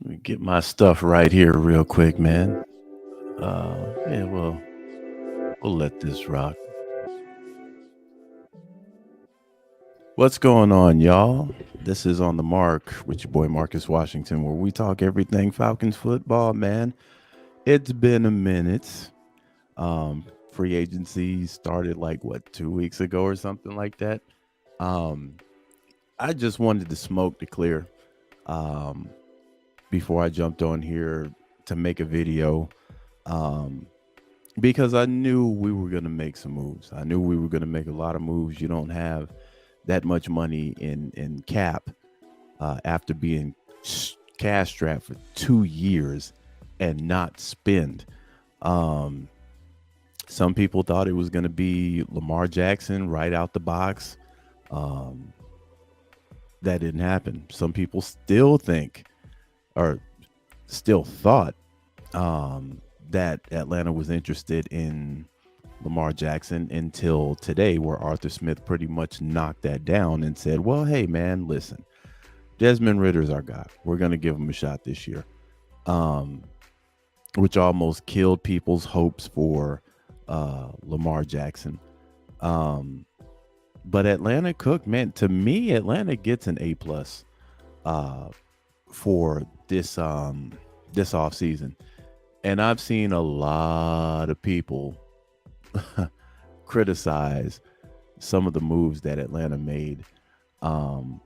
Let me get my stuff right here real quick, man. Yeah, we'll let this rock. What's going on, y'all? This is On the Mark with your boy Marcus Washington, where we talk everything Falcons football, man. It's been a minute. Free agency started like what 2 weeks ago or something like that. Um, I just wanted to smoke to clear um, before I jumped on here to make a video. Um, because I knew we were going to make some moves. I knew we were going to make a lot of moves. You don't have that much money in cap after being cash strapped for 2 years and not spend. Um, some people thought it was going to be Lamar Jackson right out the box. Um, that didn't happen. Some people still think or still thought that Atlanta was interested in Lamar Jackson until today, where Arthur Smith pretty much knocked that down and said, well, hey, man, listen, Desmond Ritter's our guy. We're going to give him a shot this year, um, which almost killed people's hopes for Lamar Jackson. Um, but Atlanta cooked, man. To me, Atlanta gets an A+ uh, for this offseason. And I've seen a lot of people criticize some of the moves that Atlanta made um,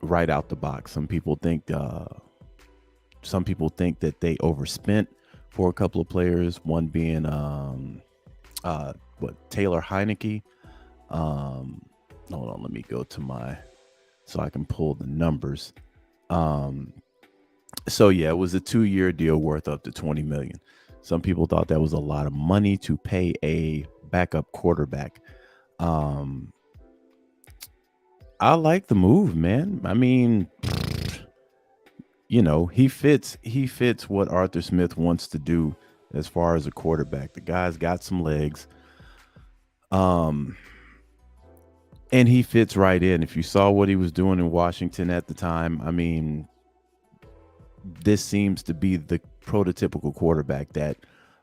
right out the box. Some people think that they overspent for a couple of players. One being Taylor Heineke. Um, Hold on, let me go to my so I can pull the numbers. Um, so yeah, it was a 2-year deal worth up to 20 million. Some people thought that was a lot of money to pay a backup quarterback. Um, I like the move, man. I mean, he fits what Arthur Smith wants to do as far as a quarterback. The guy's got some legs. Um, and he fits right in. If you saw what he was doing in Washington at the time, I mean, this seems to be the prototypical quarterback that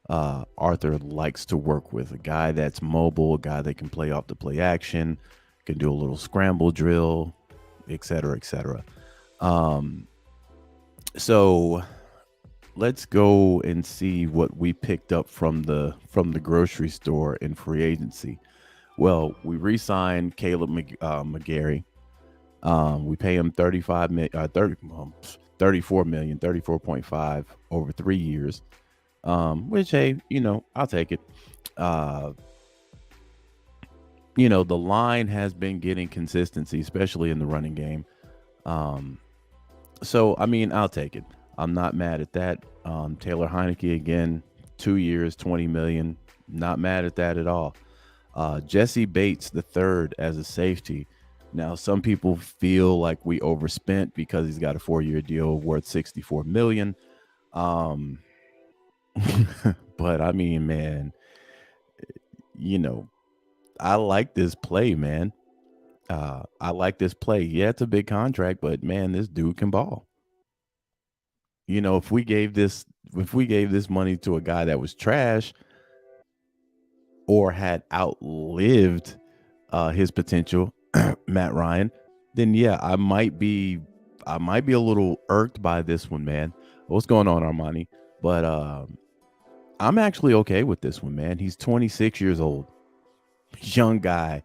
Arthur likes to work with. A guy that's mobile, a guy that can play off the play action, can do a little scramble drill, et cetera, et cetera. Um, so let's go and see what we picked up from the grocery store in free agency. Well, we re-signed Caleb McGarry. We pay him 34 million, 34.5 over 3 years. Which, hey, I'll take it. Uh, the line has been getting consistency, especially in the running game. Um, so, I mean, I'll take it. I'm not mad at that. Taylor Heineke, again, 2 years, 20 million. Not mad at that at all. Jesse Bates, the third, as a safety. Now, some people feel like we overspent because he's got a 4-year deal worth 64 million. Um, but I mean, man, you know, I like this play, man. I like this play. Yeah, it's a big contract, but man, this dude can ball. If we gave this money to a guy that was trash or had outlived his potential, Matt Ryan, then yeah, I might be a little irked by this one, man. What's going on, Armani? But I'm actually okay with this one, man. He's 26 years old, young guy,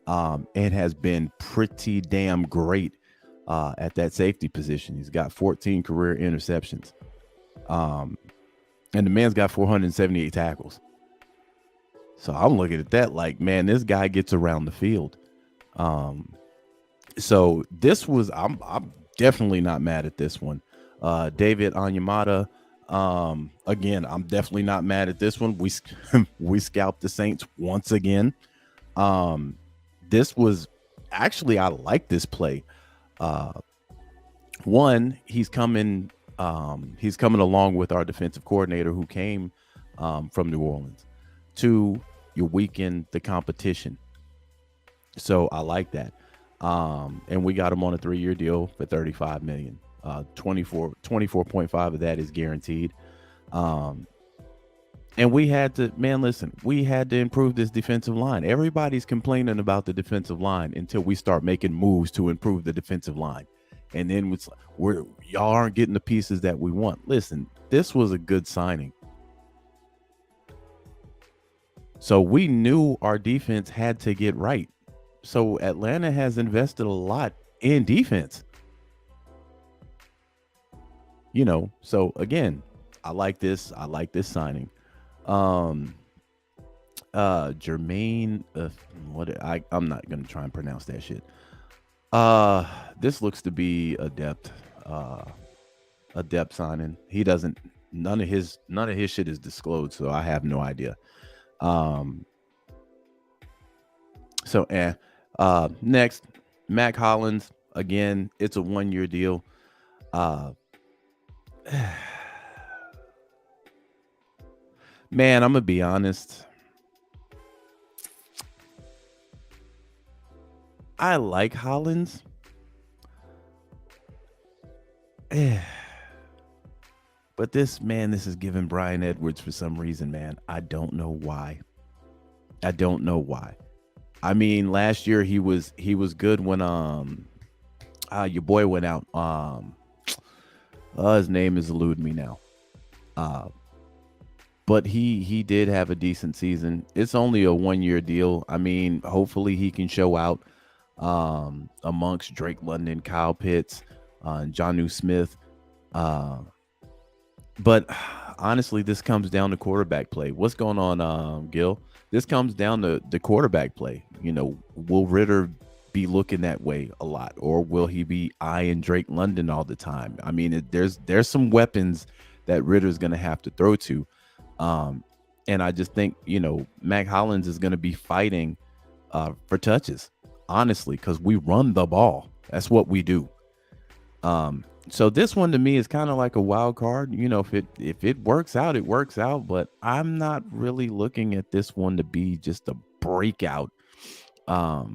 and has been pretty damn great at that safety position. He's got 14 career interceptions, um, and the man's got 478 tackles. So I'm looking at that like, man, this guy gets around the field. Um, so this was I'm definitely not mad at this one. David Onyemata. Again, I'm definitely not mad at this one. We scalped the Saints once again. Um, this was actually, I like this play. Uh, One, he's coming along with our defensive coordinator who came from New Orleans. Two, you weaken the competition. So I like that. And we got him on a 3-year deal for 35 million. 24.5 of that is guaranteed. Um, and we had to, man, listen, we had to improve this defensive line. Everybody's complaining about the defensive line until we start making moves to improve the defensive line. And then y'all aren't getting the pieces that we want. Listen, this was a good signing. So we knew our defense had to get right. So Atlanta has invested a lot in defense. So again, I like this. I like this signing. Jermaine, I'm not gonna try and pronounce that shit. This looks to be a depth signing. He doesn't. None of his shit is disclosed, so I have no idea. Next, Mac Hollins. Again, it's a 1-year deal. Man, I'm gonna be honest. I like Hollins. But this is giving Brian Edwards for some reason, man. I don't know why. I mean, last year he was good when your boy went out. His name is eluding me now. But he did have a decent season. It's only a 1-year deal. I mean, hopefully he can show out amongst Drake London, Kyle Pitts, Jonnu Smith. But honestly, this comes down to quarterback play. What's going on, Gil? This comes down to the quarterback play. Will Ritter be looking that way a lot, or will he be eyeing Drake London all the time? I mean, there's some weapons that Ritter's going to have to throw to. And I just think, Mac Hollins is going to be fighting for touches, honestly, because we run the ball. That's what we do. So this one to me is kind of like a wild card. If it works out, it works out. But I'm not really looking at this one to be just a breakout, a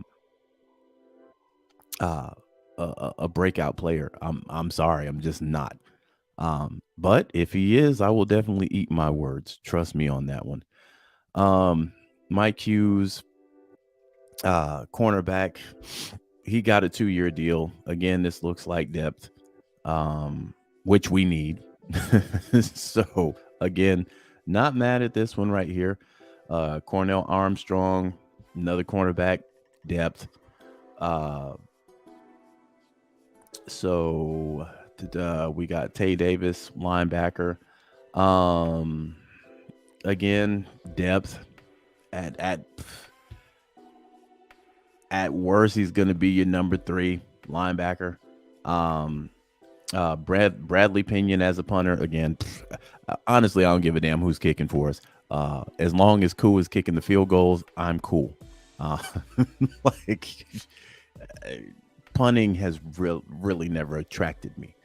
breakout player. I'm sorry, I'm just not. But if he is, I will definitely eat my words. Trust me on that one. Mike Hughes, cornerback, he got a 2-year deal. Again, this looks like depth, which we need. So again, not mad at this one right here. Cornell Armstrong, another cornerback, depth. So we got Tay Davis, linebacker. Again, depth. At worst, he's going to be your number 3 linebacker. Bradley Pinion as a punter. Again, honestly, I don't give a damn who's kicking for us. As long as Koo is kicking the field goals, I'm cool. Punting has really never attracted me.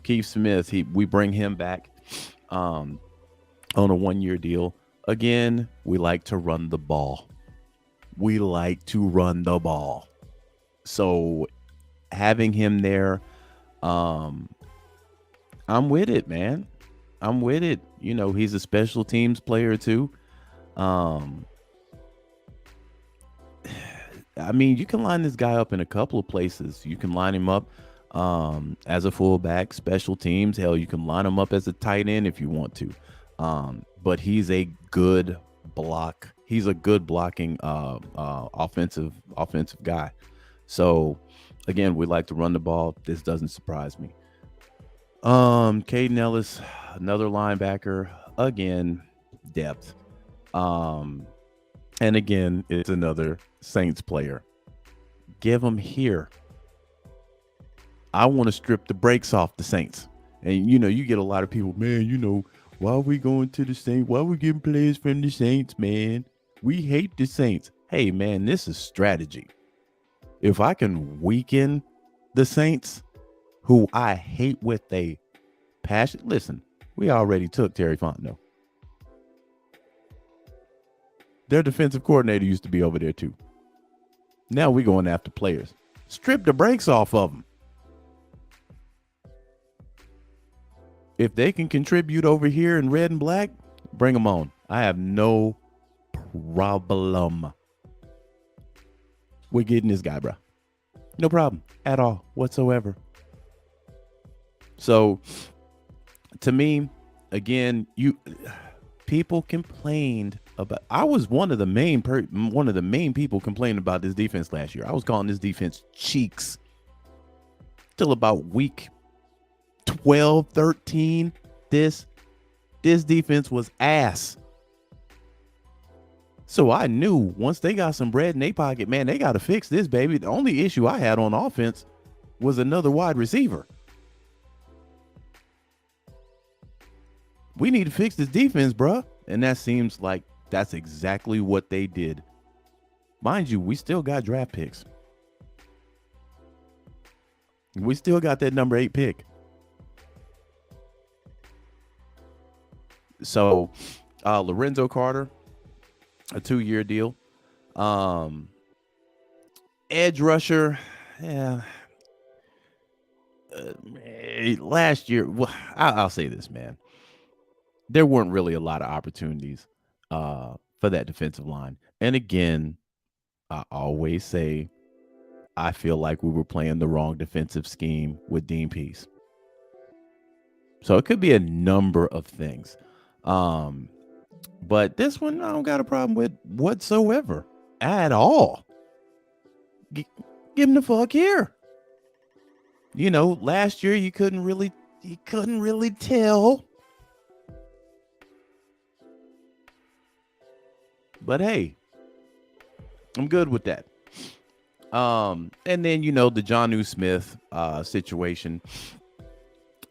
Keith Smith, we bring him back on a 1-year deal. Again, we like to run the ball. So having him there, I'm with it, man. I'm with it. He's a special teams player too. I mean, you can line this guy up in a couple of places. You can line him up as a fullback, special teams. Hell, you can line him up as a tight end if you want to. But he's a good block. He's a good blocking offensive guy. So again, we like to run the ball. This doesn't surprise me. Caden Ellis, another linebacker. Again, depth. And again, it's another Saints player. Give him here. I want to strip the brakes off the Saints. And, you get a lot of people, man, why are we going to the Saints? Why are we getting players from the Saints, man? We hate the Saints. Hey, man, this is strategy. If I can weaken the Saints, who I hate with a passion. Listen, we already took Terry Fontenot. Their defensive coordinator used to be over there too. Now we're going after players. Strip the brakes off of them. if they can contribute over here in red and black, bring them on. I have no problem with getting this guy, bro. No problem at all whatsoever. So, to me, again, people complained about. I was one of the main people complaining about this defense last year. I was calling this defense cheeks till about week 12, 13. This defense was ass. So I knew once they got some bread in their pocket, man, they got to fix this, baby. The only issue I had on offense was another wide receiver. We need to fix this defense, bruh. And that seems like that's exactly what they did. Mind you, we still got draft picks. We still got that number 8 pick. So, Lorenzo Carter, a 2-year deal. Edge rusher, yeah. Last year, well, I'll say this, man. There weren't really a lot of opportunities for that defensive line. And again, I always say I feel like we were playing the wrong defensive scheme with Dean Pease. So it could be a number of things. But this one I don't got a problem with whatsoever at all. Give him the fuck here. You know, last year you couldn't really tell. But hey, I'm good with that. And then, you know, the Jonnu Smith situation.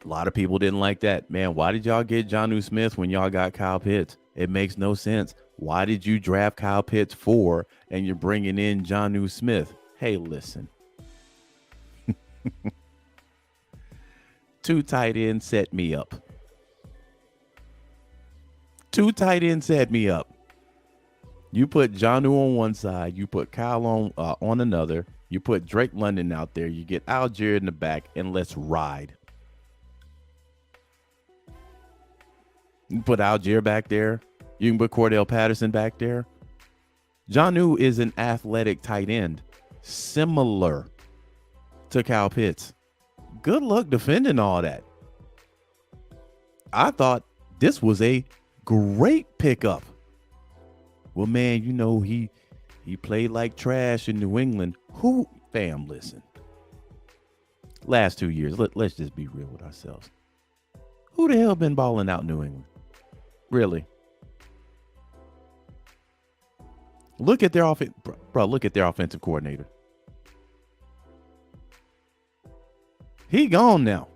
A lot of people didn't like that. Man, why did y'all get Jonnu Smith when y'all got Kyle Pitts? It makes no sense. Why did you draft Kyle Pitts 4 and you're bringing in Jonnu Smith? Hey, listen. 2 tight ends set me up. 2 tight ends set me up. You put Jonnu on one side, you put Kyle on another, you put Drake London out there, you get Algier in the back, and let's ride. You can put Algier back there. You can put Cordell Patterson back there. Jonnu is an athletic tight end, similar to Kyle Pitts. Good luck defending all that. I thought this was a great pickup. Well, man, you know, he played like trash in New England. Fam, listen. Last 2 years, let's just be real with ourselves. Who the hell been balling out New England? Really? Look at their look at their offensive coordinator. He gone now.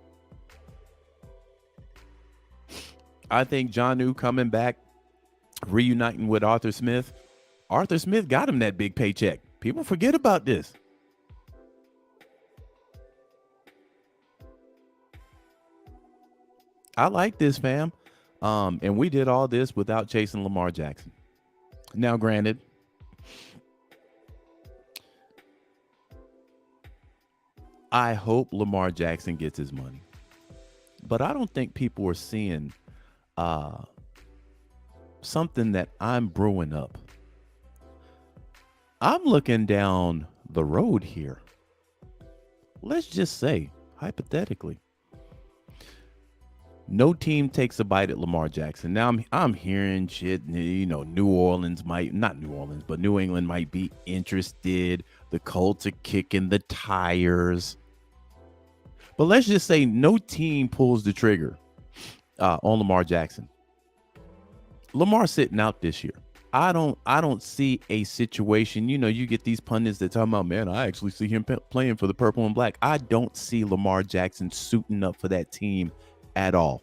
I think Jonnu coming back, reuniting with Arthur Smith. Arthur Smith got him that big paycheck. People forget about this. I like this, fam. And we did all this without chasing Lamar Jackson. Now, granted, I hope Lamar Jackson gets his money. But I don't think people are seeing something that I'm brewing up. I'm looking down the road here. Let's just say, hypothetically, no team takes a bite at Lamar Jackson. Now I'm hearing shit, you know, New England might be interested. The Colts are kicking the tires. But let's just say no team pulls the trigger on Lamar Jackson. Lamar sitting out this year. I don't see a situation. You know, you get these pundits that talk about, man, I actually see him playing for the purple and black. I don't see Lamar Jackson suiting up for that team at all.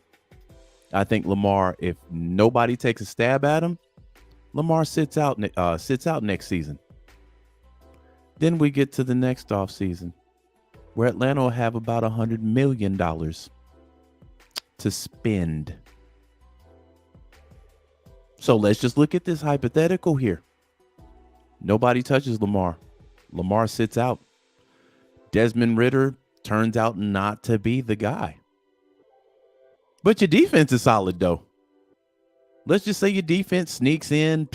I think Lamar, if nobody takes a stab at him, Lamar sits out next season. Then we get to the next offseason, where Atlanta will have about $100 million to spend. So let's just look at this hypothetical here. Nobody touches Lamar. Lamar sits out. Desmond Ridder turns out not to be the guy. But your defense is solid, though. Let's just say your defense sneaks in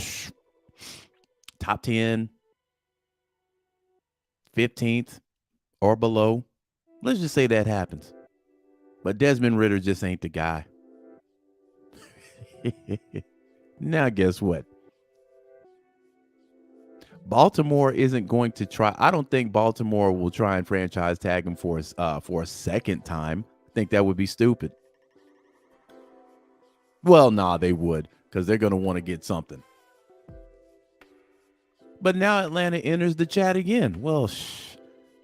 top 10, 15th, or below. Let's just say that happens. But Desmond Ridder just ain't the guy. Now, guess what? Baltimore isn't going to try. I don't think Baltimore will try and franchise tag him for a second time. I think that would be stupid. Well, nah, they would, because they're going to want to get something. But now Atlanta enters the chat again. Well,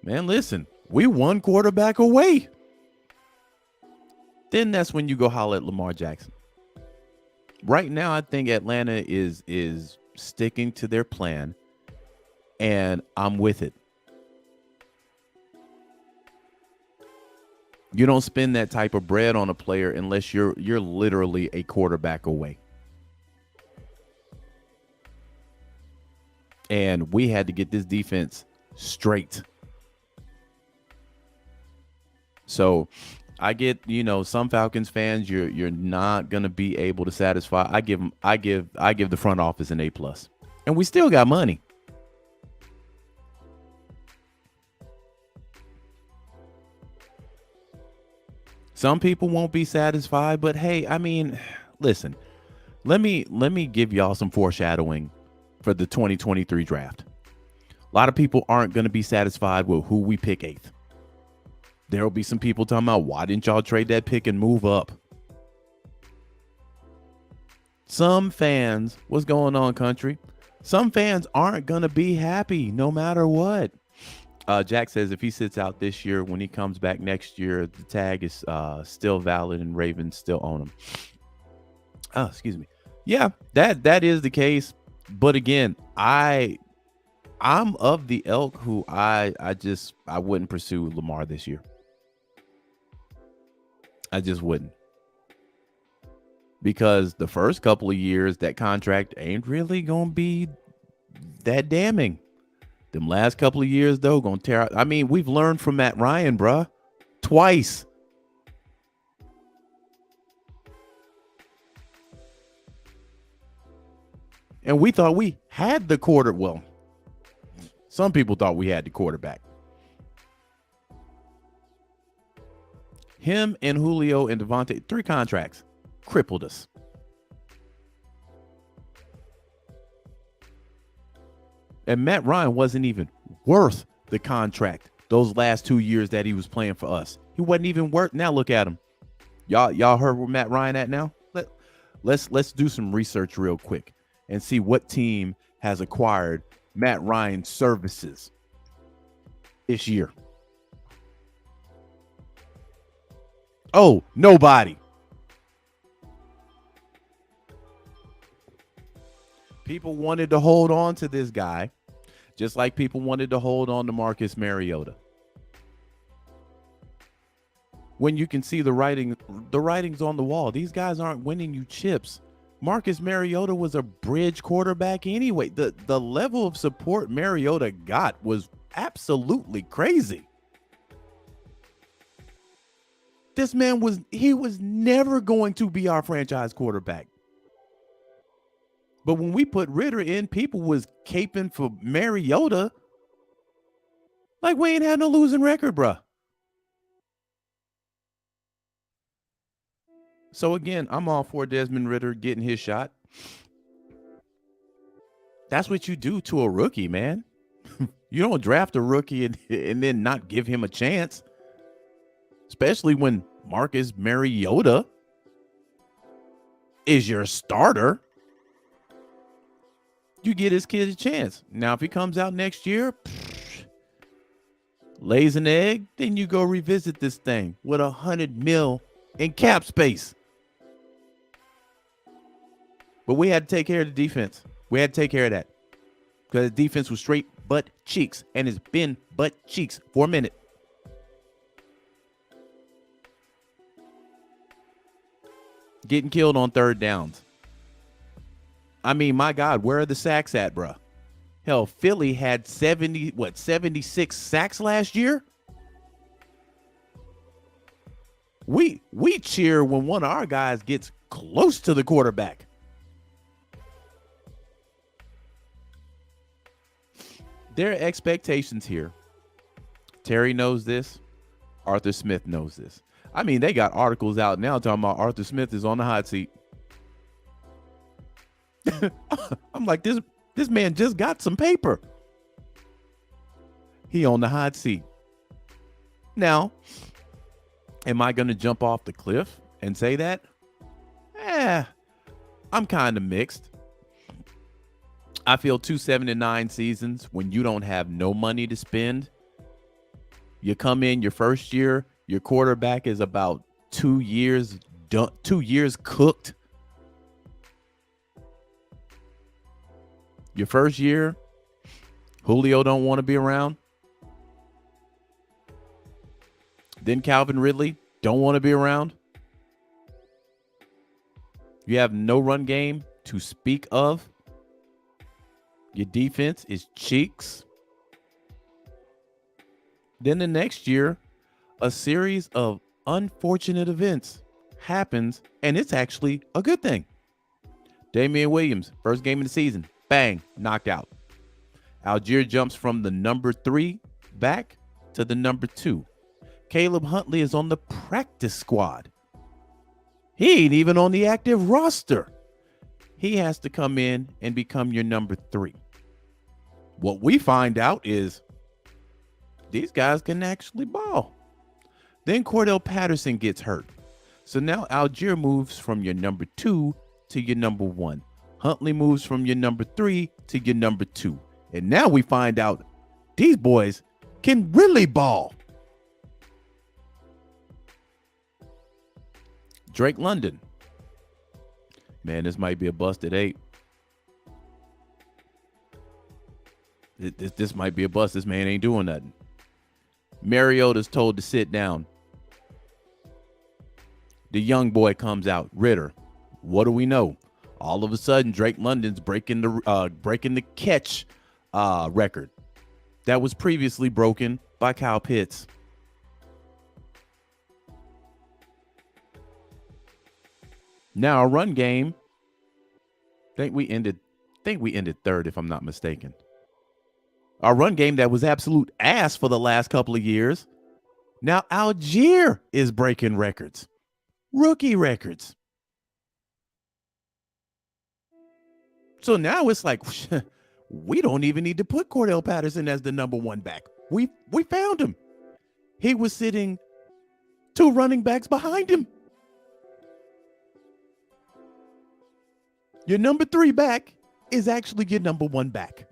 man, listen, we one quarterback away. Then that's when you go holler at Lamar Jackson. Right now, I think Atlanta is sticking to their plan, and I'm with it. You don't spend that type of bread on a player unless you're literally a quarterback away. And we had to get this defense straight. So I get, some Falcons fans, you're not gonna be able to satisfy. I give the front office an A+. And we still got money. Some people won't be satisfied, but hey, I mean, listen, let me give y'all some foreshadowing for the 2023 draft. A lot of people aren't going to be satisfied with who we pick 8th. There will be some people talking about, why didn't y'all trade that pick and move up? Some fans, what's going on, country? Some fans aren't going to be happy no matter what. Jack says if he sits out this year, when he comes back next year, the tag is still valid and Ravens still own him. Oh, excuse me. Yeah, that is the case. But again, I'm of the ilk who I wouldn't pursue Lamar this year. I just wouldn't. Because the first couple of years, that contract ain't really going to be that damning. Them last couple of years, though, going to tear out. I mean, we've learned from Matt Ryan, bruh. Twice. And we thought we had the quarter. Well, some people thought we had the quarterback. Him and Julio and Devontae, 3 contracts, crippled us. And Matt Ryan wasn't even worth the contract those last 2 years that he was playing for us. He wasn't even worth. Now look at him. Y'all heard where Matt Ryan at now? Let's do some research real quick and see what team has acquired Matt Ryan's services this year. Oh, nobody. People wanted to hold on to this guy, just like people wanted to hold on to Marcus Mariota. When you can see the writing's on the wall. These guys aren't winning you chips. Marcus Mariota was a bridge quarterback anyway. The level of support Mariota got was absolutely crazy. This man was never going to be our franchise quarterback. But when we put Ridder in, people was caping for Mariota. Like we ain't had no losing record, bruh. So again, I'm all for Desmond Ridder getting his shot. That's what you do to a rookie, man. You don't draft a rookie and then not give him a chance. Especially when Marcus Mariota is your starter. You get his kid a chance. Now, if he comes out next year, lays an egg, then you go revisit this thing with $100 million in cap space. But we had to take care of the defense. We had to take care of that. Because the defense was straight butt cheeks. And it's been butt cheeks for a minute. Getting killed on third downs. I mean, my God, where are the sacks at, bruh? Hell, Philly had 76 sacks last year? We cheer when one of our guys gets close to the quarterback. There are expectations here. Terry knows this. Arthur Smith knows this. I mean, they got articles out now talking about Arthur Smith is on the hot seat. I'm like, this man just got some paper. He on the hot seat. Now, am I going to jump off the cliff and say that? I'm kind of mixed. I feel 2 7-9 seasons when you don't have no money to spend. You come in your first year, your quarterback is about 2 years done, 2 years cooked. Your first year, Julio don't want to be around. Then Calvin Ridley don't want to be around. You have no run game to speak of. Your defense is cheeks. Then the next year, a series of unfortunate events happens, and it's actually a good thing. Damian Williams, first game of the season, bang, knocked out. Algier jumps from the number 3 back to the number 2. Caleb Huntley is on the practice squad. He ain't even on the active roster. He has to come in and become your number 3. What we find out is these guys can actually ball. Then Cordell Patterson gets hurt. So now Algier moves from your number 2 to your number 1. Huntley moves from your number 3 to your number 2. And now we find out these boys can really ball. Drake London. Man, this might be a busted 8. This might be a bust. This man ain't doing nothing. Mariota's told to sit down. The young boy comes out, Ritter. What do we know? All of a sudden, Drake London's breaking the catch record that was previously broken by Kyle Pitts. Now, our run game, think we ended third, if I'm not mistaken. Our run game that was absolute ass for the last couple of years. Now Algier is breaking records, rookie records. So now it's like, we don't even need to put Cordell Patterson as the number 1 back. We found him. He was sitting 2 running backs behind him. Your number 3 back is actually your number 1 back.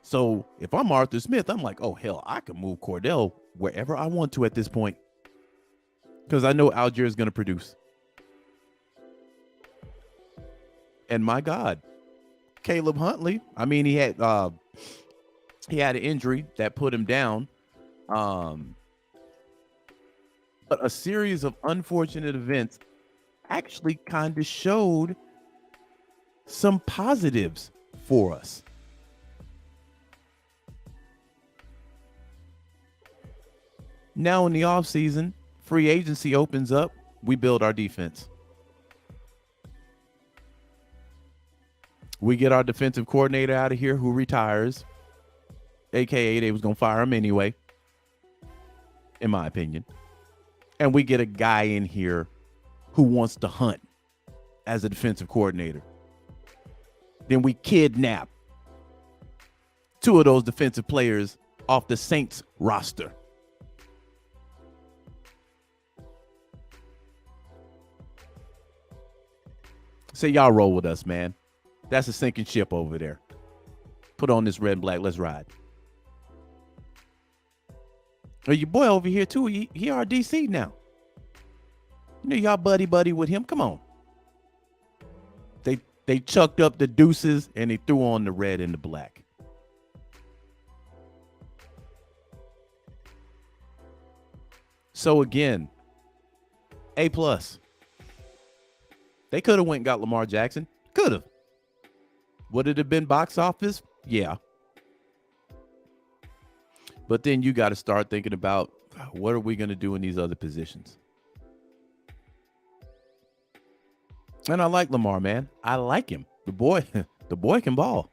So if I'm Arthur Smith, I'm like, oh, hell, I can move Cordell wherever I want to at this point. Because I know Algier is going to produce. And my God, Caleb Huntley, I mean, he had an injury that put him down. But a series of unfortunate events actually kind of showed some positives for us. Now in the offseason, free agency opens up. We build our defense. We get our defensive coordinator out of here who retires, a.k.a. they was going to fire him anyway, in my opinion. And we get a guy in here who wants to hunt as a defensive coordinator. Then we kidnap 2 of those defensive players off the Saints roster. Say y'all roll with us, man. That's a sinking ship over there. Put on this red and black. Let's ride. Oh, your boy over here too. He our DC now. You know y'all buddy with him. Come on. They chucked up the deuces and they threw on the red and the black. So again, A+. They could have went and got Lamar Jackson. Could have. Would it have been box office? Yeah. But then you got to start thinking about what are we going to do in these other positions? And I like Lamar, man. I like him. The boy, the boy can ball.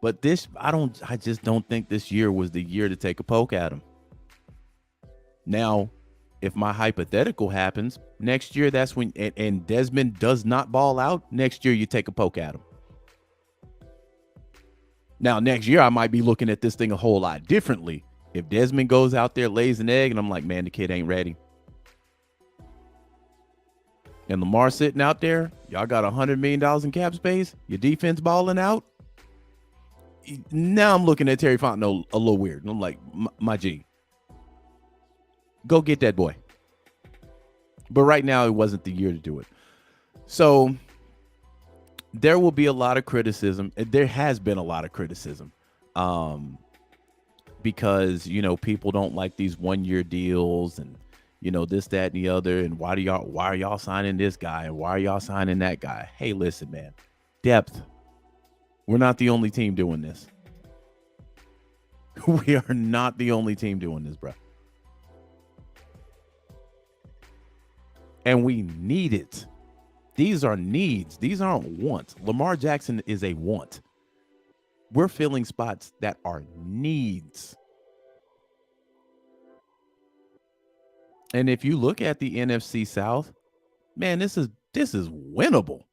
But I just don't think this year was the year to take a poke at him. Now, if my hypothetical happens next year, that's when, and Desmond does not ball out, next year you take a poke at him. Now, next year I might be looking at this thing a whole lot differently. If Desmond goes out there, lays an egg, and I'm like, man, the kid ain't ready. And Lamar sitting out there, y'all got $100 million in cap space, your defense balling out. Now I'm looking at Terry Fontenot a little weird. And I'm like, my G, go get that boy. But right now, it wasn't the year to do it. So there will be a lot of criticism. There has been a lot of criticism because, people don't like these 1-year deals and, this, that, and the other. And why are y'all signing this guy? And why are y'all signing that guy? Hey, listen, man, depth. We're not the only team doing this. We are not the only team doing this, bro. And we need it. These are needs. These aren't wants. Lamar Jackson is a want. We're filling spots that are needs. And if you look at the NFC South, man, this is winnable.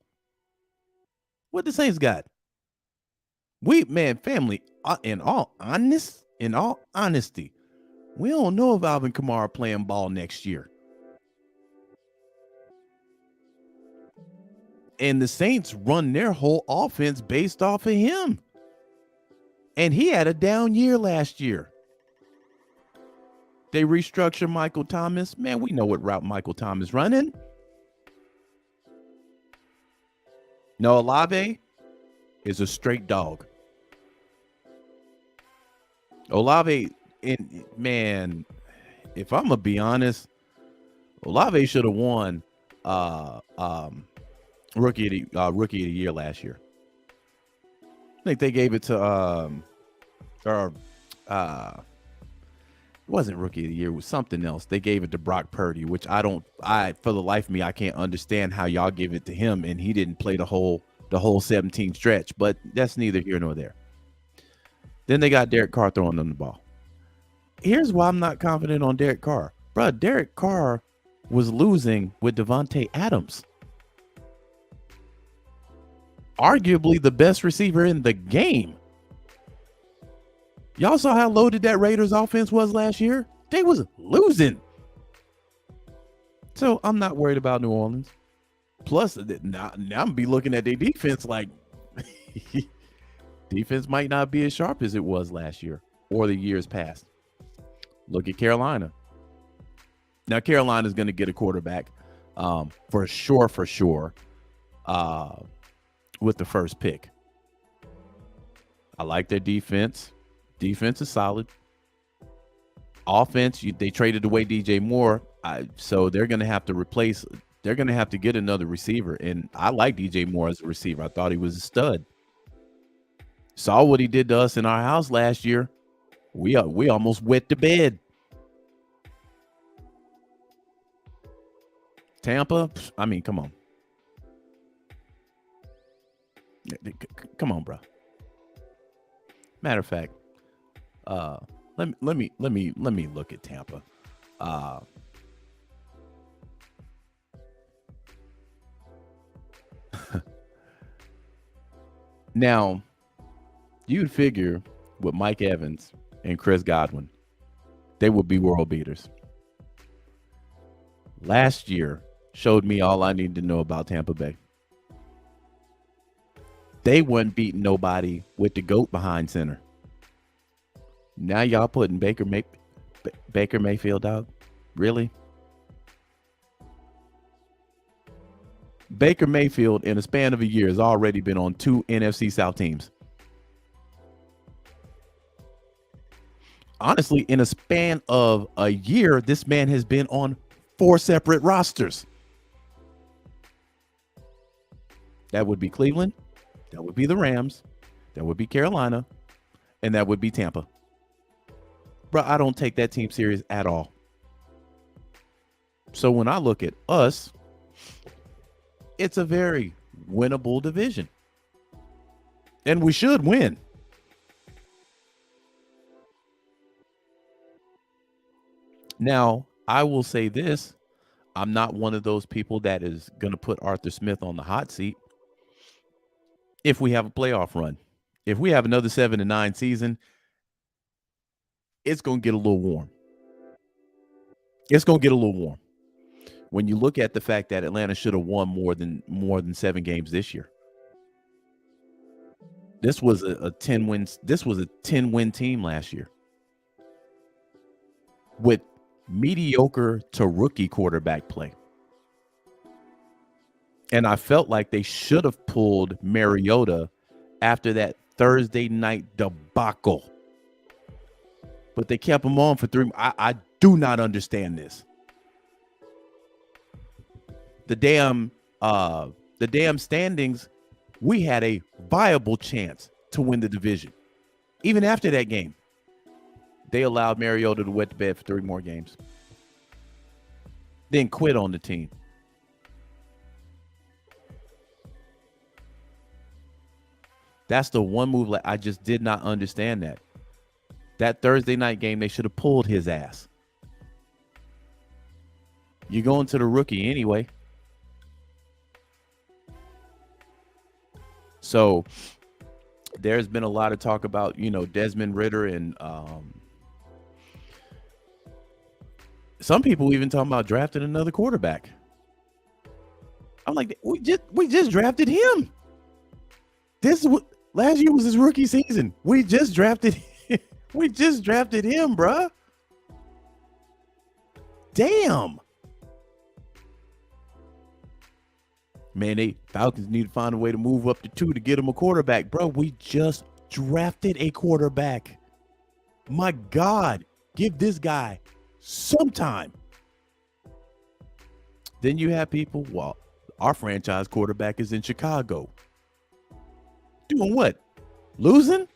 What the Saints got? Family, in all honesty, we don't know if Alvin Kamara playing ball next year. And the Saints run their whole offense based off of him. And he had a down year last year. They restructure Michael Thomas. Man, we know what route Michael Thomas running. No, Olave is a straight dog. Olave, man, if I'm gonna be honest, Olave should have won rookie of the year last year. I think they gave it to it wasn't rookie of the year, it was something else. They gave it to Brock Purdy, which for the life of me, I can't understand how y'all give it to him and he didn't play the whole 17 stretch, but that's neither here nor there. Then they got Derek Carr throwing them the ball. Here's why I'm not confident on Derek Carr. Bro, Derek Carr was losing with Devontae Adams. Arguably the best receiver in the game. Y'all saw how loaded that Raiders offense was last year? They was losing. So I'm not worried about New Orleans. Plus, now I'm going to be looking at their defense like defense might not be as sharp as it was last year or the years past. Look at Carolina. Now, Carolina's going to get a quarterback for sure with the first pick. I like their defense. Defense is solid. Offense, they traded away DJ Moore, so they're going to have to replace. They're going to have to get another receiver, and I like DJ Moore as a receiver. I thought he was a stud. Saw what he did to us in our house last year. We almost wet the bed. Tampa, I mean, come on. Come on, bro. Matter of fact, let me look at Tampa. Now, you'd figure with Mike Evans and Chris Godwin, they would be world beaters. Last year showed me all I need to know about Tampa Bay. They wasn't beating nobody with the GOAT behind center. Now y'all putting Baker Mayfield out? Really? Baker Mayfield, in a span of a year, has already been on 2 NFC South teams. Honestly, in a span of a year, this man has been on 4 separate rosters. That would be Cleveland. That would be the Rams. That would be Carolina. And that would be Tampa. Bro, I don't take that team serious at all. So when I look at us, It's a very winnable division, and we should win. Now, I will say this. I'm not one of those people that is going to put Arthur Smith on the hot seat if we have a playoff run. If we have another 7-9 season, it's going to get a little warm. It's going to get a little warm. When you look at the fact that Atlanta should have won more than 7 games this year. This was a 10 wins. This was a 10-win team last year with mediocre to rookie quarterback play. And I felt like they should have pulled Mariota after that Thursday night debacle. But they kept him on for 3. I do not understand this. The damn standings, we had a viable chance to win the division. Even after that game, they allowed Mariota to wet the bed for 3 more games. Then quit on the team. That's the one move I just did not understand that. That Thursday night game, they should have pulled his ass. You're going to the rookie anyway. So there's been a lot of talk about, Desmond Ridder and some people even talking about drafting another quarterback. I'm like, we just drafted him. This is what last year was his rookie season. We just drafted him, bruh. Damn. Man, Falcons need to find a way to move up to 2 to get him a quarterback. Bro, we just drafted a quarterback. My God, give this guy some time. Then you have people, well, our franchise quarterback is in Chicago. Doing what? Losing?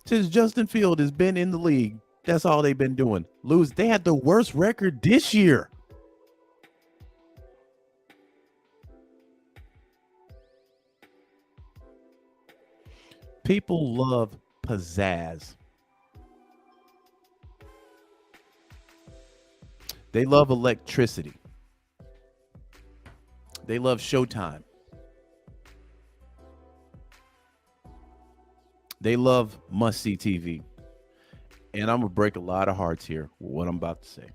Since Justin Field has been in the league, that's all they've been doing. Lose. They had the worst record this year. People love pizzazz. They love electricity. They love showtime. They love must-see TV. And I'm going to break a lot of hearts here with what I'm about to say.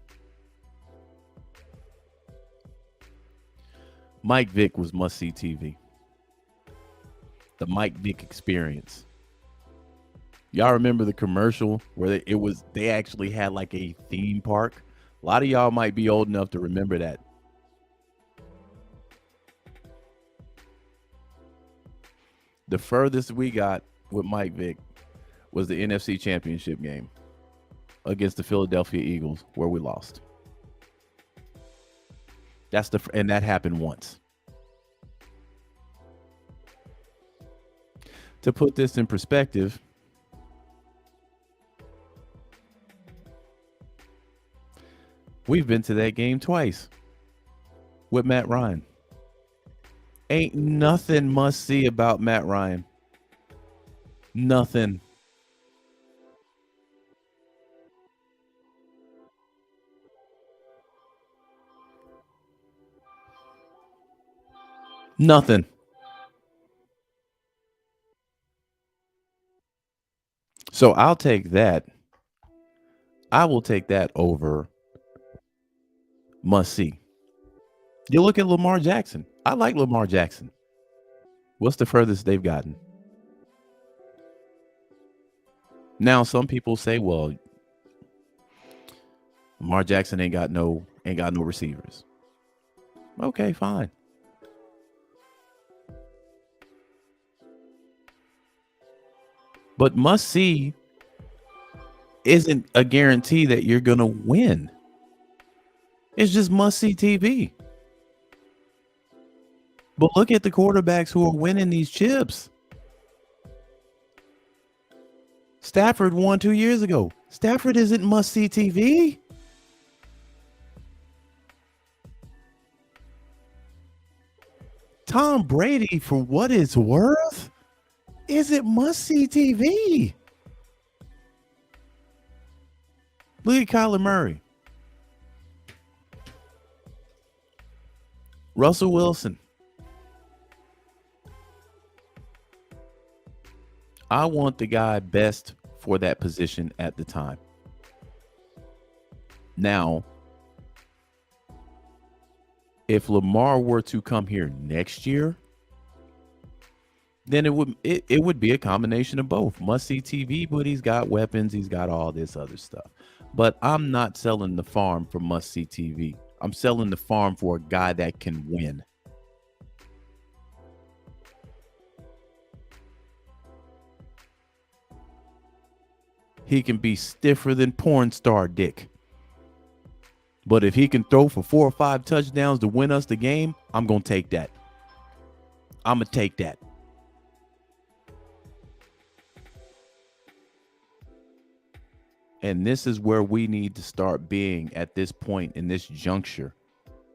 Mike Vick was must-see TV. The Mike Vick experience. Y'all remember the commercial where they actually had like a theme park? A lot of y'all might be old enough to remember that. The furthest we got with Mike Vick was the NFC Championship game against the Philadelphia Eagles, where we lost. And that happened once. To put this in perspective, we've been to that game twice with Matt Ryan. Ain't nothing must see about Matt Ryan. Nothing. Nothing. So I'll take that. I will take that over must see. You look at Lamar Jackson. I like Lamar Jackson. What's the furthest they've gotten? Now, some people say, well, Lamar Jackson ain't got no receivers. Okay, fine. But must see isn't a guarantee that you're going to win. It's just must see TV. But look at the quarterbacks who are winning these chips. Stafford won 2 years ago. Stafford isn't must see TV. Tom Brady, for what it's worth, is it must-see TV? Look at Kyler Murray. Russell Wilson. I want the guy best for that position at the time. Now, if Lamar were to come here next year, then it would be a combination of both. Must-see TV, but he's got weapons, he's got all this other stuff. But I'm not selling the farm for must-see TV. I'm selling the farm for a guy that can win. He can be stiffer than porn star dick. But if he can throw for 4 or 5 touchdowns to win us the game, I'm going to take that. I'm going to take that. And this is where we need to start being at this point in this juncture.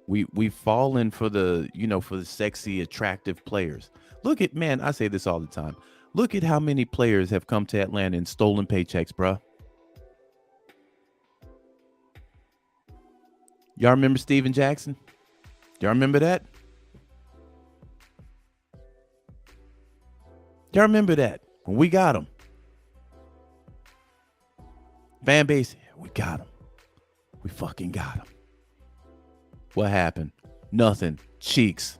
We've fallen for the, for the sexy, attractive players. Look at, man, I say this all the time. Look at how many players have come to Atlanta and stolen paychecks, bruh. Y'all remember Steven Jackson? Y'all remember that? Y'all remember that? When we got him. Fan base, we got him. We fucking got him. What happened? Nothing. Cheeks.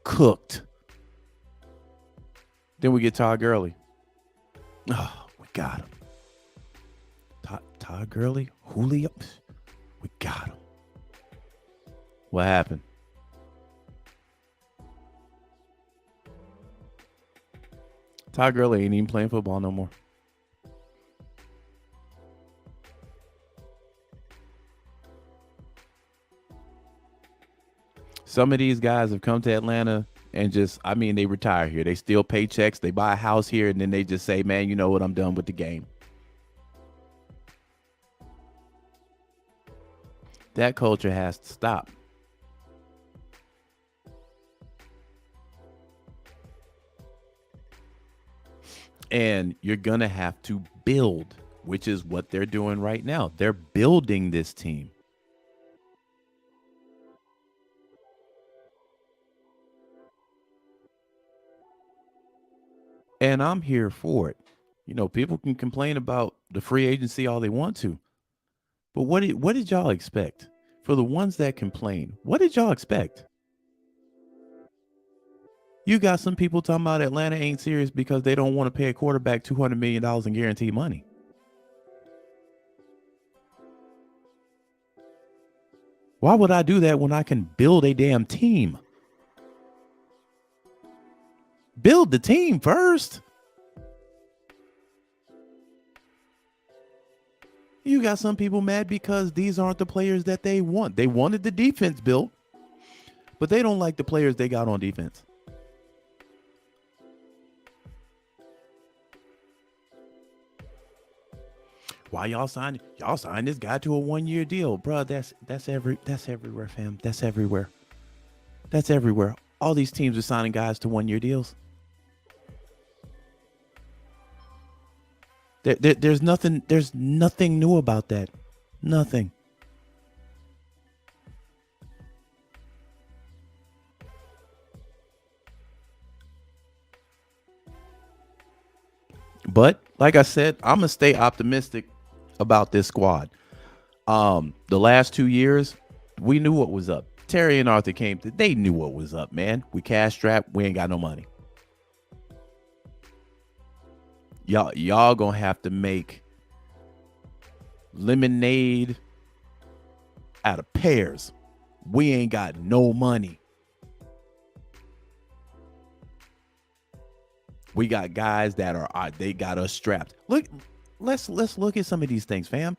Cooked. Then we get Todd Gurley. Oh, we got him. Todd Gurley? Julio? We got him. What happened? Todd Gurley ain't even playing football no more. Some of these guys have come to Atlanta and they retire here. They steal paychecks. They buy a house here, and then they just say, man, you know what? I'm done with the game. That culture has to stop. And you're going to have to build, which is what they're doing right now. They're building this team. And I'm here for it. People can complain about the free agency all they want to. But what did y'all expect? For the ones that complain, what did y'all expect? You got some people talking about Atlanta ain't serious because they don't want to pay a quarterback $200 million in guaranteed money. Why would I do that when I can build a damn team? Build the team first. You got some people mad because these aren't the players that they want. They wanted the defense built, but they don't like the players they got on defense. Why y'all signed this guy to a 1-year deal, bro? That's everywhere, fam. That's everywhere. That's everywhere. All these teams are signing guys to 1-year deals. There's nothing new about that. Nothing. But like I said, I'm gonna stay optimistic about this squad. The last 2 years, we knew what was up. Terry and Arthur they knew what was up, man. We cash strapped, we ain't got no money. Y'all gonna have to make lemonade out of pears. We ain't got no money. We got guys that they got us strapped. Let's look at some of these things, fam.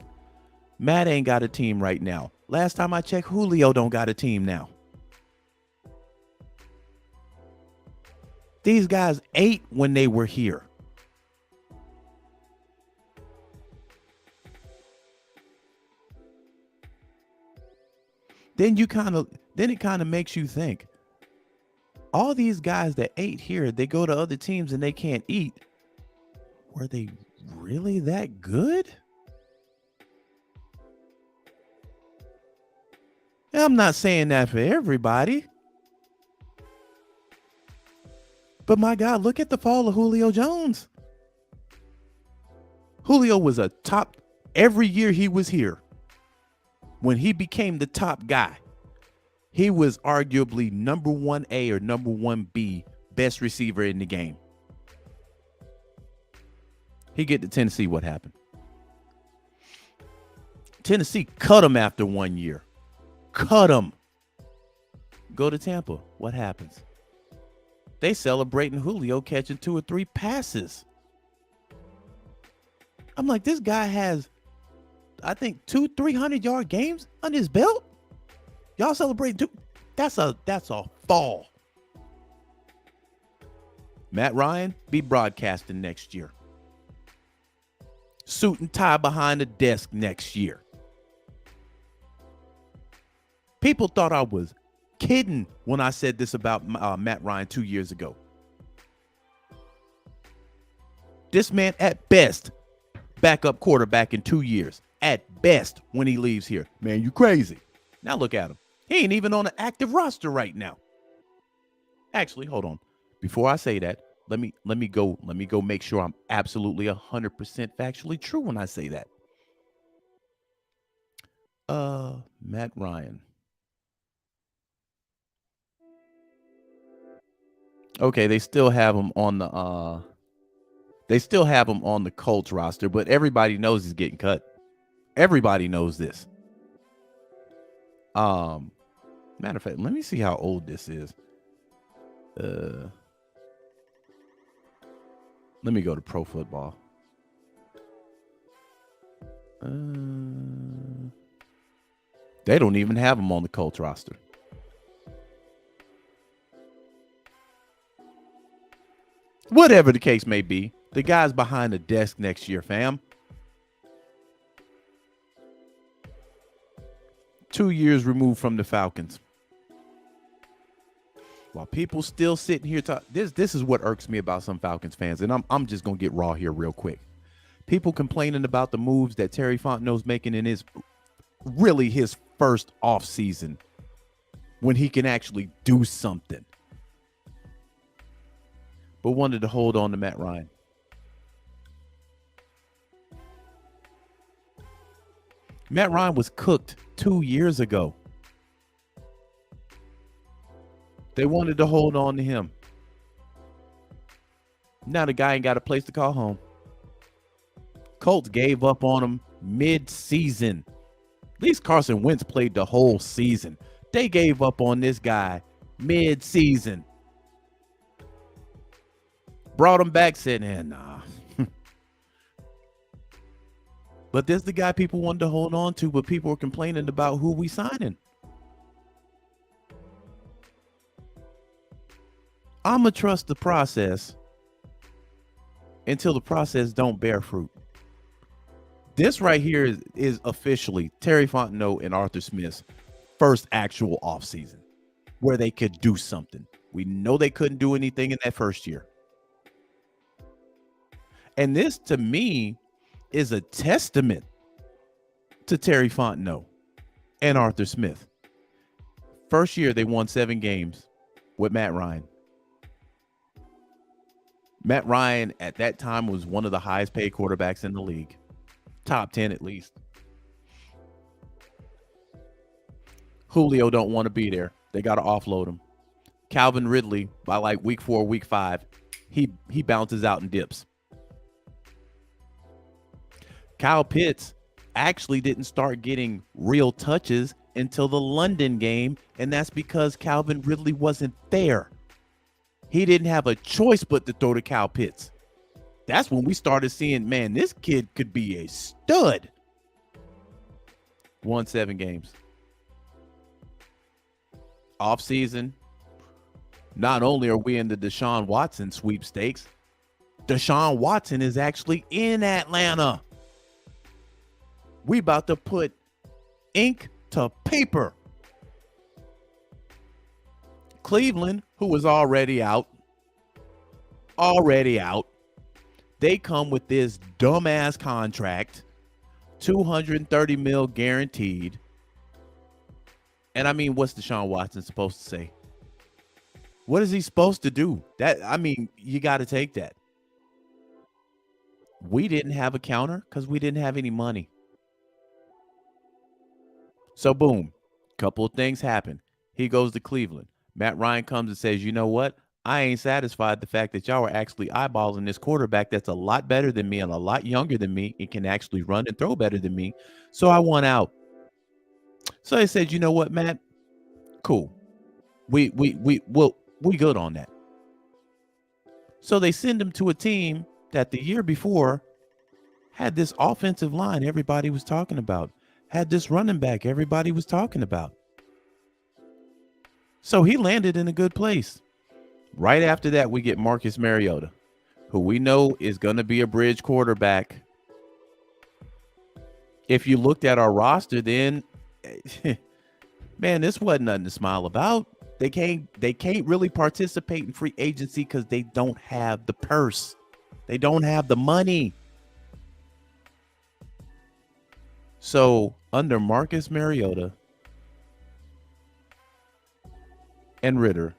Matt ain't got a team right now. Last time I checked, Julio don't got a team now. These guys ate when they were here. Then it kind of makes you think, All these guys that ate here, they go to other teams and they can't eat. Were they really that good? I'm not saying that for everybody. But my God, look at the fall of Julio Jones. Julio was a top every year he was here. When he became the top guy, he was arguably number 1A or number 1B best receiver in the game. He get to Tennessee, what happened? Tennessee cut him after 1 year. Cut him. Go to Tampa. What happens? They celebrating Julio catching 2 or 3 passes. I'm like, this guy has, I think, 200-300-yard games on his belt. Y'all celebrating 2. That's a fall. Matt Ryan be broadcasting next year. Suit and tie behind the desk next year. People thought I was kidding when I said this about Matt Ryan 2 years ago. This man, at best, backup quarterback in 2 years. At best, when he leaves here. Man, you crazy. Now look at him. He ain't even on an active roster right now. Actually, hold on. Before I say that, let me go make sure I'm absolutely 100% factually true when I say that. Matt Ryan. Okay, they still have him on the Colts roster, but everybody knows he's getting cut. Everybody knows this. Matter of fact, let me see how old this is. Let me go to Pro Football. They don't even have him on the Colts roster. Whatever the case may be, the guy's behind the desk next year, fam. 2 years removed from the Falcons. While people still sitting here talking, this is what irks me about some Falcons fans, and I'm just gonna get raw here real quick. People complaining about the moves that Terry Fontenot's making in his first offseason when he can actually do something. But wanted to hold on to Matt Ryan. Matt Ryan was cooked 2 years ago. They wanted to hold on to him. Now the guy ain't got a place to call home. Colts gave up on him mid-season. At least Carson Wentz played the whole season. They gave up on this guy mid-season. Brought him back, said, nah. But this is the guy people wanted to hold on to, but people were complaining about who we signing. I'm going to trust the process until the process don't bear fruit. This right here is officially Terry Fontenot and Arthur Smith's first actual offseason where they could do something. We know they couldn't do anything in that first year. And this, to me, is a testament to Terry Fontenot and Arthur Smith. First year, they won 7 games with Matt Ryan. Matt Ryan, at that time, was one of the highest paid quarterbacks in the league. Top 10 at least. Julio don't want to be there. They got to offload him. Calvin Ridley, by like week 4, week 5, he bounces out and dips. Kyle Pitts actually didn't start getting real touches until the London game, and that's because Calvin Ridley wasn't there. He didn't have a choice but to throw to Kyle Pitts. That's when we started seeing, man, this kid could be a stud. Won 7 games. Offseason, not only are we in the Deshaun Watson sweepstakes, Deshaun Watson is actually in Atlanta. We about to put ink to paper. Cleveland, who was already out. Already out. They come with this dumbass contract, 230 mil guaranteed. And I mean, what's Deshaun Watson supposed to say? What is he supposed to do? You got to take that. We didn't have a counter because we didn't have any money. So boom, couple of things happen. He goes to Cleveland. Matt Ryan comes and says, you know what? I ain't satisfied the fact that y'all are actually eyeballing this quarterback that's a lot better than me and a lot younger than me and can actually run and throw better than me. So I want out. So they said, you know what, Matt? Cool. We good on that. So they send him to a team that the year before had this offensive line everybody was talking about, had this running back everybody was talking about. So he landed in a good place. Right after that, we get Marcus Mariota, who we know is going to be a bridge quarterback. If you looked at our roster, then, man, this wasn't nothing to smile about. They can't really participate in free agency because they don't have the purse. They don't have the money. So under Marcus Mariota and Ritter,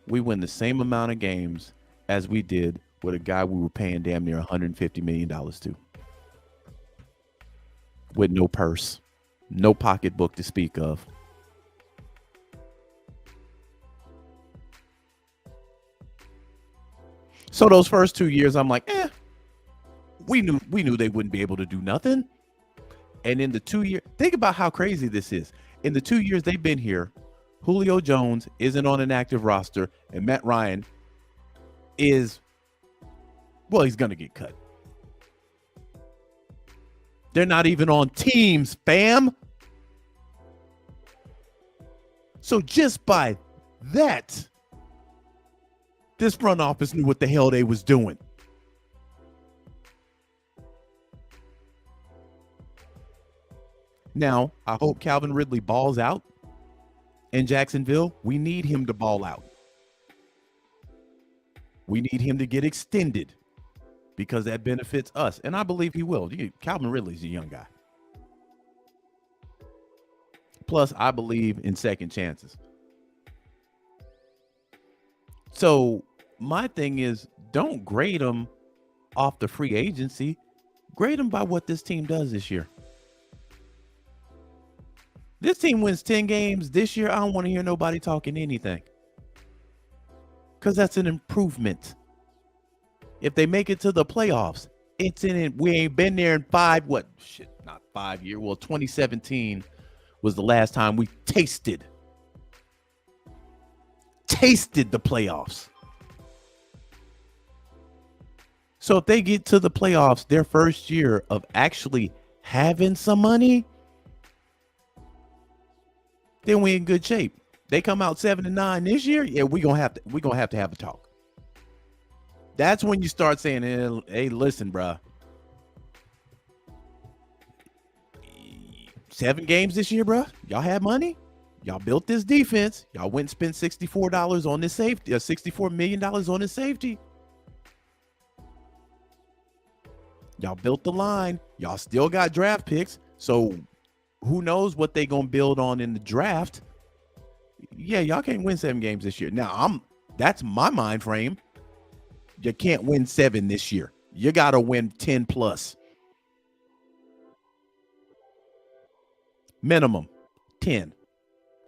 we win the same amount of games as we did with a guy we were paying damn near $150 million to. With no purse, no pocketbook to speak of. So those first 2 years, I'm like, we knew they wouldn't be able to do nothing. And in the 2 years, think about how crazy this is. In the 2 years they've been here, Julio Jones isn't on an active roster, and Matt Ryan he's going to get cut. They're not even on teams, fam. So just by that, this front office knew what the hell they was doing. Now, I hope Calvin Ridley balls out in Jacksonville. We need him to ball out. We need him to get extended because that benefits us. And I believe he will. Calvin Ridley's a young guy. Plus, I believe in second chances. So my thing is, don't grade them off the free agency. Grade them by what this team does this year. This team wins 10 games this year. I don't want to hear nobody talking anything. Because that's an improvement. If they make it to the playoffs, it's in it. We ain't been there in 5 years. Well, 2017 was the last time we tasted the playoffs. So if they get to the playoffs, their first year of actually having some money, then we in good shape. They come out 7-9 this year. Yeah, we're gonna have to have a talk. That's when you start saying, hey, listen, bruh. 7 games this year, bruh. Y'all had money. Y'all built this defense. Y'all went and spent $64 on this safety, $64 million on this safety. Y'all built the line. Y'all still got draft picks. So who knows what they gonna build on in the draft? Yeah, y'all can't win 7 games this year. Now that's my mind frame. You can't win 7 this year. You gotta win 10 plus. Minimum 10.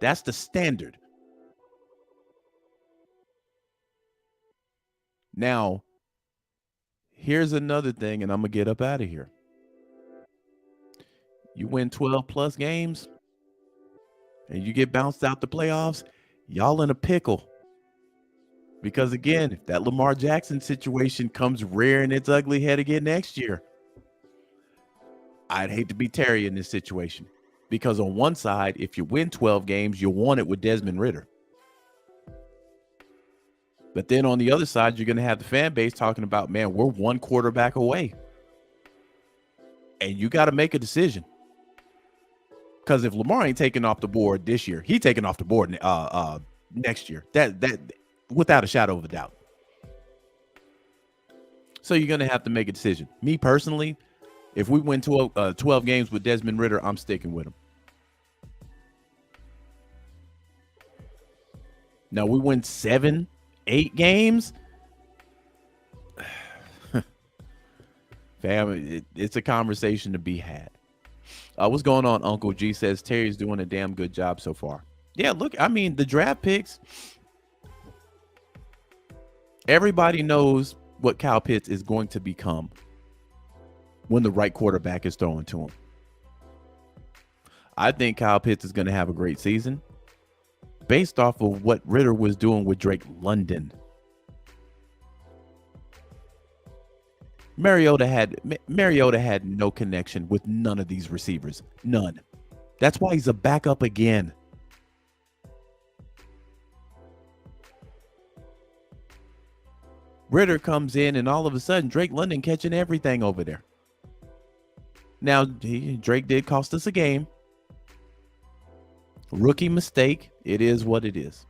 That's the standard. Now, here's another thing, and I'm going to get up out of here. You win 12 plus games, and you get bounced out the playoffs, y'all in a pickle. Because, again, if that Lamar Jackson situation comes rearing its ugly head again next year, I'd hate to be Terry in this situation. Because on one side, if you win 12 games, you want it with Desmond Ridder. But then on the other side, you're going to have the fan base talking about, man, we're one quarterback away. And you got to make a decision. Because if Lamar ain't taking off the board this year, he's taking off the board next year. without a shadow of a doubt. So you're going to have to make a decision. Me personally, if we win 12 games with Desmond Ridder, I'm sticking with him. Now we win 7, 8 games. Fam, it's a conversation to be had. What's going on? Uncle G says Terry's doing a damn good job so far. Yeah, look, I mean, the draft picks, everybody knows what Kyle Pitts is going to become when the right quarterback is throwing to him. I think Kyle Pitts is going to have a great season based off of what Ridder was doing with Drake London. Mariota had no connection with none of these receivers. None. That's why he's a backup again. Ridder comes in and all of a sudden Drake London catching everything over there. Now, Drake did cost us a game. Rookie mistake. It is what it is.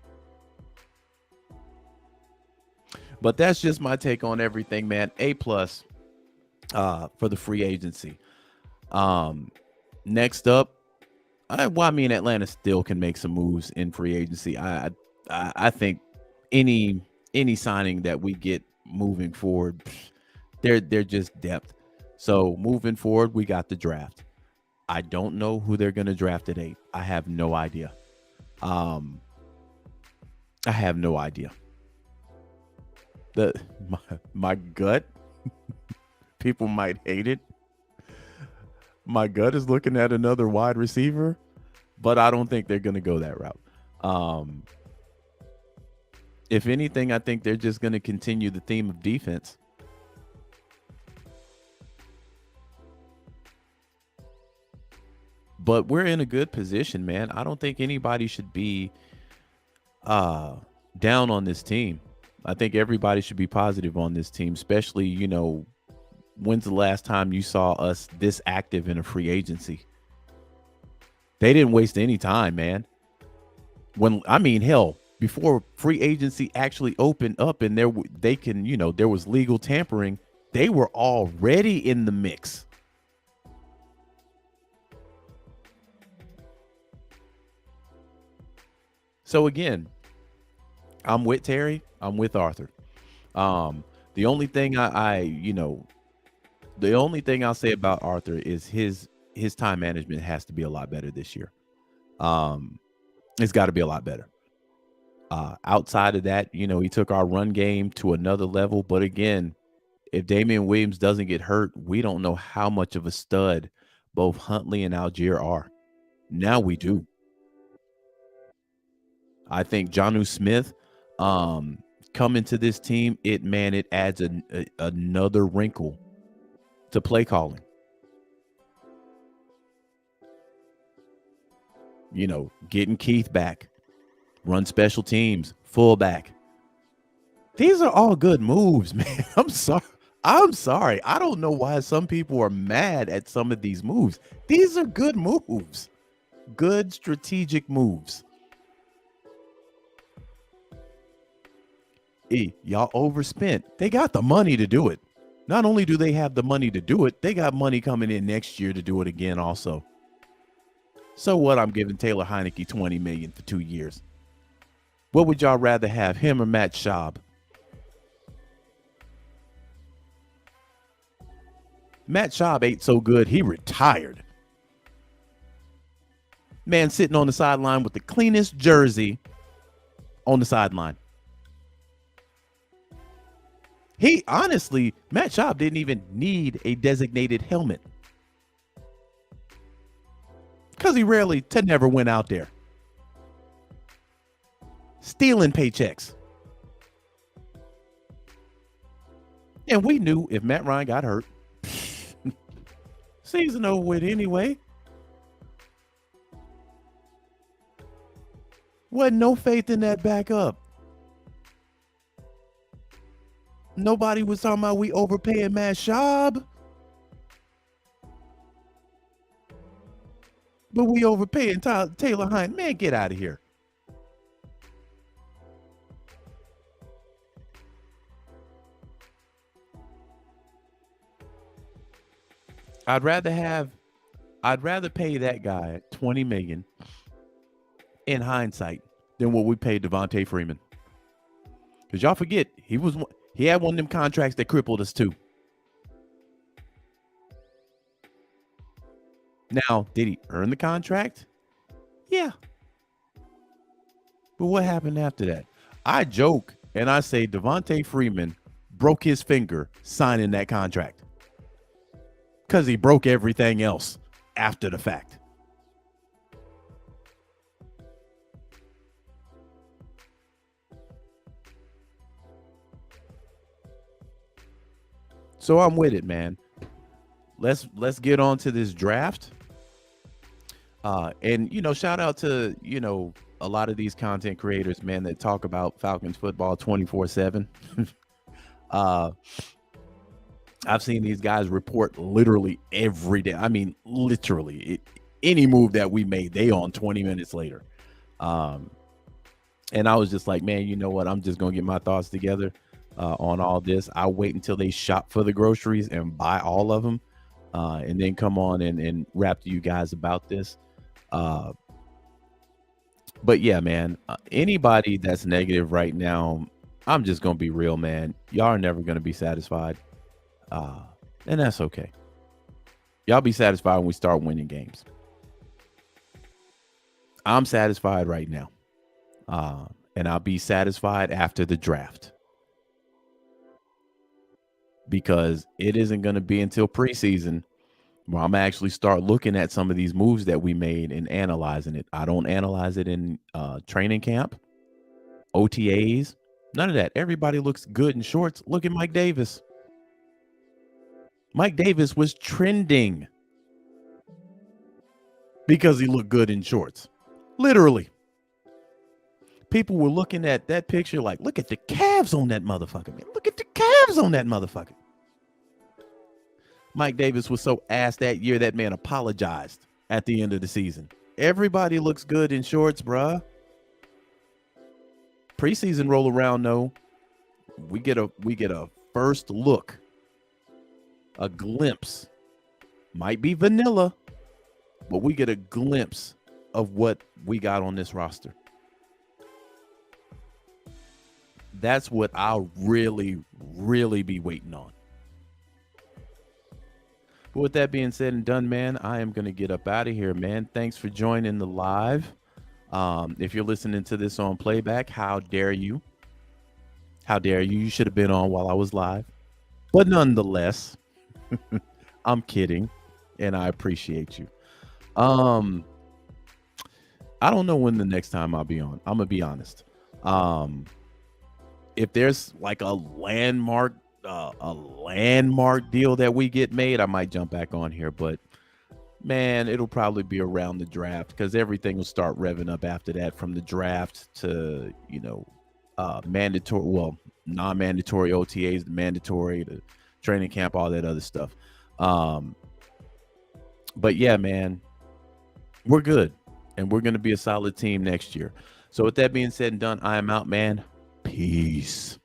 But that's just my take on everything, man. A+ for the free agency. Next up, Atlanta still can make some moves in free agency. I think any signing that we get moving forward, they're just depth. So moving forward, we got the draft. I don't know who they're going to draft at 8. I have no idea. My gut, people might hate it. My gut is looking at another wide receiver, but I don't think they're going to go that route. If anything, I think they're just going to continue the theme of defense. But we're in a good position, man. I don't think anybody should be down on this team. I think everybody should be positive on this team, especially, when's the last time you saw us this active in a free agency? They didn't waste any time, man. Before free agency actually opened up and there was legal tampering, they were already in the mix. So again, I'm with Terry. I'm with Arthur. The only thing the only thing I'll say about Arthur is his time management has to be a lot better this year. It's got to be a lot better. Outside of that, he took our run game to another level. But again, if Damian Williams doesn't get hurt, we don't know how much of a stud both Huntley and Algier are. Now we do. I think Jonnu Smith coming to this team, it adds another wrinkle to play calling. Getting Keith back, run special teams, fullback. These are all good moves, man. I'm sorry. I don't know why some people are mad at some of these moves. These are good moves. Good strategic moves. Y'all overspent. They got the money to do it. Not only do they have the money to do it, they got money coming in next year to do it again also. So what? I'm giving Taylor Heineke $20 million for 2 years. What would y'all rather have, him or Matt Schaub? Matt Schaub ain't so good, he retired. Man sitting on the sideline with the cleanest jersey on the sideline. Matt Schaub didn't even need a designated helmet because he never went out there stealing paychecks. And we knew if Matt Ryan got hurt, season over with anyway. Wasn't no faith in that backup. Nobody was talking about we overpaying Matt Schaub. But we overpaying Taylor Heineke. Man, get out of here. I'd rather have I'd rather pay that guy 20 million in hindsight than what we paid Devontae Freeman. Because y'all forget, he had one of them contracts that crippled us too. Now, did he earn the contract? Yeah. But what happened after that? I joke and I say Devontae Freeman broke his finger signing that contract because he broke everything else after the fact. So I'm with it, man. Let's get on to this draft. And shout out to a lot of these content creators, man, that talk about Falcons football 24/7. I've seen these guys report literally every day. I mean, literally any move that we made, they on 20 minutes later. And I was just like, man, you know what? I'm just gonna get my thoughts together on all this. I'll wait until they shop for the groceries and buy all of them, and then come on and rap to you guys about this. But yeah, man, anybody that's negative right now, I'm just gonna be real, man. Y'all are never gonna be satisfied, and that's okay. Y'all be satisfied when we start winning games. I'm satisfied right now, and I'll be satisfied after the draft because it isn't going to be until preseason where I'm actually start looking at some of these moves that we made and analyzing it. I don't analyze it in training camp, OTAs, none of that. Everybody looks good in shorts. Look at Mike Davis. Mike Davis was trending because he looked good in shorts. Literally. People were looking at that picture like, look at the calves on that motherfucker, man. Look at the calves on that motherfucker. Mike Davis was so ass that year, that man apologized at the end of the season. Everybody looks good in shorts, bruh. Preseason roll around, though. We get a first look, a glimpse. Might be vanilla, but we get a glimpse of what we got on this roster. That's what I'll really, really be waiting on. But with that being said and done, man, I am going to get up out of here, man. Thanks for joining the live. If you're listening to this on playback, how dare you? How dare you? You should have been on while I was live. But nonetheless, I'm kidding, and I appreciate you. I don't know when the next time I'll be on. I'm going to be honest. If there's like a landmark deal that we get made, I might jump back on here, but man, it'll probably be around the draft because everything will start revving up after that, from the draft to mandatory, well, non-mandatory OTAs, the mandatory, the training camp, all that other stuff. But yeah, man, we're good, and we're going to be a solid team next year. So with that being said and done, I am out, man. Peace.